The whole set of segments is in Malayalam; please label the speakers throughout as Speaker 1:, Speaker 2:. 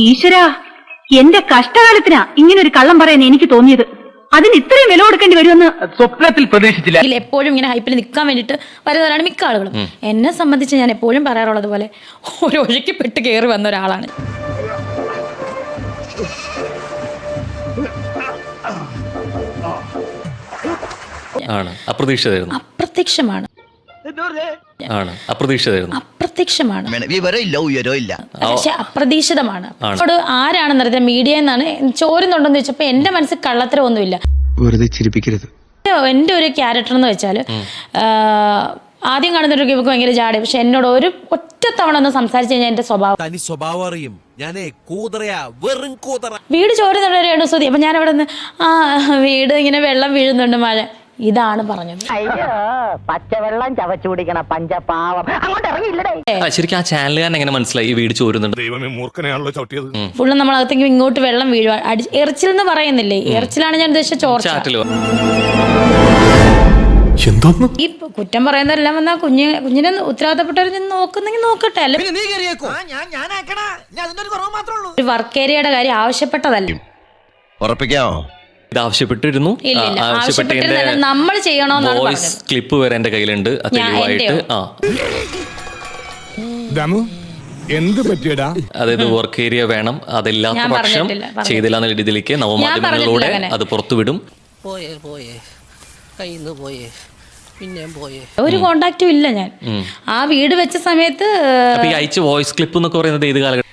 Speaker 1: ഈശ്വരാ, എന്റെ കഷ്ടകാലത്തിനാ ഇങ്ങനെ ഒരു കള്ളം പറയാൻ എനിക്ക് തോന്നിയത്. അതിന് ഇത്രയും വില കൊടുക്കേണ്ടി വരുമെന്ന്
Speaker 2: സ്വപ്നത്തിൽ പ്രതീക്ഷിച്ചില്ല.
Speaker 3: എപ്പോഴും ഇങ്ങനെ ഹൈപ്പിൽ നിൽക്കാൻ വേണ്ടിയിട്ട് വരുന്നവരാണ് മിക്ക ആളുകളും. എന്നെ സംബന്ധിച്ച് ഞാൻ എപ്പോഴും പറയാറുള്ളത് പോലെ ഒരു ഒഴുക്കിപ്പെട്ട് കയറി വന്ന ഒരാളാണ്. അപ്രത്യക്ഷമാണ്. പക്ഷെ അപ്രതീക്ഷിതമാണ്. ആരാണെന്നറിയാം, മീഡിയ എന്നാണ് ചോരുന്നുണ്ടെന്ന് വെച്ചപ്പോ എന്റെ മനസ്സിൽ കള്ളത്തരമൊന്നുമില്ല. എന്റെ ഒരു ക്യാരക്ടർ എന്ന് വെച്ചാല് ആദ്യം കാണുന്നവർക്ക് ഇവർക്ക് ഭയങ്കര ജാടി, പക്ഷെ എന്നോട് ഒരു ഒറ്റ തവണ ഒന്ന് സംസാരിച്ചു കഴിഞ്ഞാൽ എന്റെ സ്വഭാവം വീട് ചോരുന്നുണ്ട് രേണുസുതി. അപ്പൊ ഞാൻ അവിടെ നിന്ന് വീട് ഇങ്ങനെ വെള്ളം വീഴുന്നുണ്ട്, മഴ, ഇതാണ് പറഞ്ഞത്.
Speaker 4: പച്ചവെള്ളം ചവച്ചു കുടിക്കണ പഞ്ചപാവം അങ്ങോട്ട് ഇറങ്ങിയില്ലേ.
Speaker 5: ശരിക്കും ആ ചാനലുകാരൻ എങ്ങനെ മനസ്സിലായി ഈ വീട് ചോരുന്നുണ്ട്?
Speaker 3: ഫുള്ള് നമ്മളകത്തേക്ക് ഇങ്ങോട്ട് വെള്ളം വീഴുക. എറിച്ചിൽ എന്ന് പറയുന്നില്ലേ, എറിച്ചിലാണ് ഞാൻ ഉദ്ദേശിച്ച ചോർച്ച. ഈ കുറ്റം പറയുന്നതെല്ലാം വന്നാ കുഞ്ഞിനെ ഉത്തരവാദിത്തപ്പെട്ടവർ നോക്കുന്നെങ്കിൽ നോക്കട്ടെ. അല്ലെ ഒരു വർക്ക് ഏരിയയുടെ കാര്യം ആവശ്യപ്പെട്ടതല്ല.
Speaker 5: ഇത് ആവശ്യപ്പെട്ടിരുന്നു.
Speaker 3: നമ്മൾ ചെയ്യണോന്നാണ്
Speaker 5: വോയിസ് ക്ലിപ്പ് വരെ എന്റെ കയ്യിലുണ്ട്. അതായത് വർക്ക് ഏരിയ വേണം, അതില്ലാത്ത പക്ഷം ചെയ്തില്ല എന്ന രീതിയിലേക്ക് നവമാധ്യമങ്ങളിലൂടെ അത് പുറത്തുവിടും.
Speaker 3: ഒരു കോണ്ടാക്റ്റും ഇല്ല. ഞാൻ ആ വീട് വെച്ച സമയത്ത്
Speaker 5: അയച്ച വോയിസ് ക്ലിപ്പ് എന്നൊക്കെ പറയുന്നത് ഏത് കാലഘട്ടം?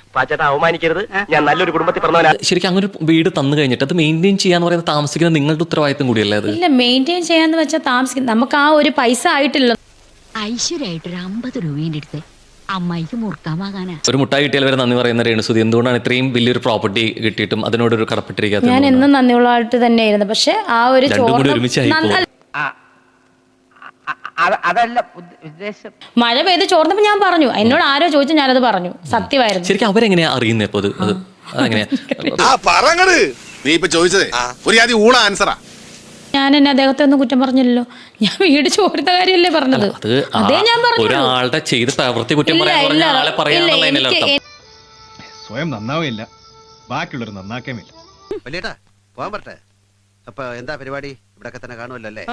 Speaker 2: അവമാനിക്കരുത്, ഞാൻ നല്ലൊരു കുടുംബത്തിൽ പറഞ്ഞവനാണ്.
Speaker 5: ശരിക്കും അങ്ങനെ ഒരു വീട് തന്നു കഴിഞ്ഞിട്ട് അത് മെയിൻറ്റെയിൻ ചെയ്യാന്ന് പറയുന്നത് താമസിക്കുന്ന നിങ്ങളുടെ ഉത്തരവാദിത്തം കൂടിയല്ലേ അത്?
Speaker 3: ഇല്ല, മെയിൻറ്റെയിൻ ചെയ്യാന്ന് വെച്ചാൽ താമസിക്കുന്ന നമുക്ക് ആ ഒരു പൈസ ആയിട്ടില്ല.
Speaker 6: ഐശ്വര്യമായിട്ടൊരു 50 രൂപേന്റെ അടുത്ത് അമ്മായിക്ക് മുറുക്കാമാകാനാ.
Speaker 5: ഒരു മുട്ടായി കിട്ടിയാൽ വരെ നന്ദി പറയുന്ന രേണുസുതി എന്തുകൊണ്ടാണ് ഇത്രയും വലിയൊരു പ്രോപ്പർട്ടി കിട്ടിയിട്ടും അതിനോടൊരു കടപ്പെട്ടിരിക്കാത്തത്?
Speaker 3: ഞാൻ എന്നും നന്ദിയുള്ളതായിട്ട് തന്നെയായിരുന്നു. പക്ഷെ ആ ഒരു
Speaker 4: അതല്ല ഉദ്ദേശം.
Speaker 3: മഴ പെയ്ത് ചോർന്നപ്പോ ഞാൻ പറഞ്ഞു, എന്നോട് ആരോ ചോദിച്ചു, ഞാനത് പറഞ്ഞു, സത്യമായിരുന്നു.
Speaker 5: ശരിക്കും അവരെങ്ങനെയാ അറിയുന്നത് ഇപ്പൊ?
Speaker 3: ഞാൻ എന്നെ അദ്ദേഹത്തെ ഒന്നും കുറ്റം പറഞ്ഞില്ലല്ലോ. ഞാൻ വീട് ചോരുന്ന കാര്യമല്ലേ പറഞ്ഞത്. അതേ ഞാൻ പറഞ്ഞു.
Speaker 5: ഒരാളുടെ ചെയ്ത പ്രവൃത്തി കുറ്റം
Speaker 7: സ്വയം നന്നാവില്ല, ബാക്കിയുള്ളവർ നന്നാക്കേമില്ല.
Speaker 8: പോകാൻ പറ്റേ? അപ്പൊ എന്താ പരിപാടി? ഇവിടെ തന്നെ കാണുമല്ലോ അല്ലേ?